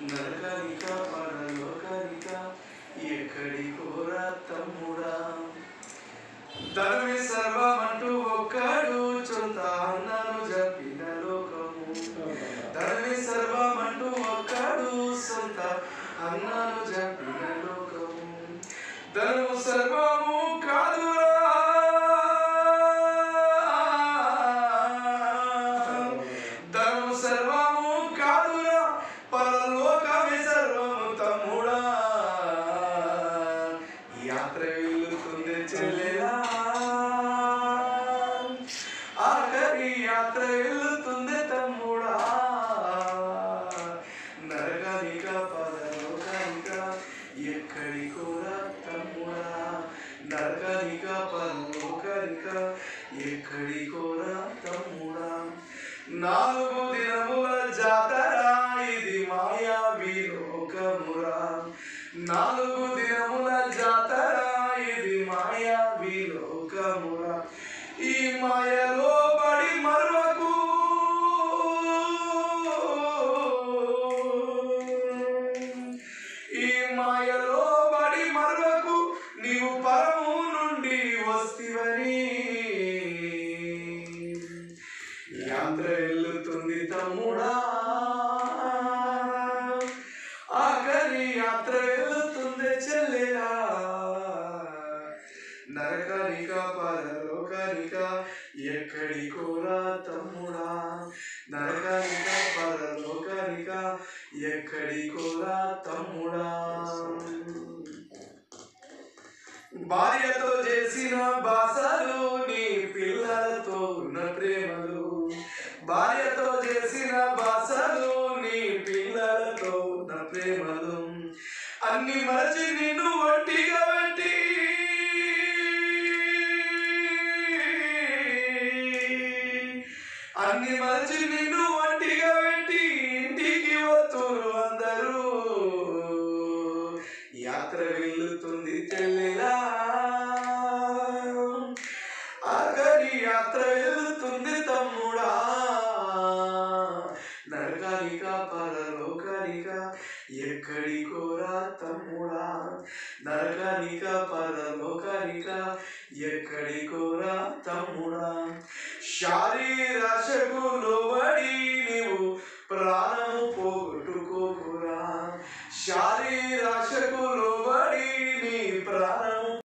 నరకనిక పరలోకనిక ఎక్కడికోరా తమ్ముడా. ధనమే సర్వమంటూ ఒక్కడు చొంత అన్నను జపిన లోకము. ధనమే సర్వమంటూ ఒక్కడు సొంత అన్నను జపిన లోకము. ధనము సర్వము కాదురా, ధనము సర్వము కాదురా, పరలోకమే సర్వము తమ్ముడా. యాత్ర వెళ్తుంది చెల్లెలా, ఆఖరి యాత్ర వెళ్తుంది తమ్ముడా. నరకనిక పరలోకనిక ఎక్కడికోరా తమ్ముడా. నరకనిక పరలోకనిక ఎక్కడికోరా తమ్ముడా. 4 దినముల జాతర ఇది మాయావి లోకమురా. 4 దినముల జాతర ఇది మాయావి లోకమురా. ఈ మాయలో పడి మరువకు, ఈ మాయలో పడి మరువకు, నీవు పరము నుండి వస్తివని. యాత్ర వెళ్తుంది తమ్ముడా, ఆఖరి యాత్ర వెళ్తుంది చెల్లెలా. నరకనిక పరలోకనిక ఎక్కడికోరా తమ్ముడా. నరకనిక పరలోకనిక ఎక్కడికోరా తమ్ముడా. భార్యతో చేసిన బాసలు, నీ పిల్లలతో ఉన్న ప్రేమలు. భార్యతో చేసిన బాసలు, నీ పిల్లలతో ఉన్న ప్రేమలు. అన్ని మరచి నిన్ను ఒంటిగా పెట్టి, అన్ని మరచి నిన్ను ఒంటిగా పెట్టి ఇంటికి వస్తురు అందరూ. యాత్ర వెళ్తుంది చెల్లెలా, ఆఖరి యాత్ర వెళ్తుంది తమ్ముడా. నరకనిక పరలోకనిక ఎక్కడికోరా తమ్ముడా. నరకనిక పరలోకనిక ఎక్కడికోరా తమ్ముడా. శారీరాశకు లోబడి నీవు ప్రాణము పోగొట్టుకోకురా. శారీరాశకు లోబడి నీ ప్రాణం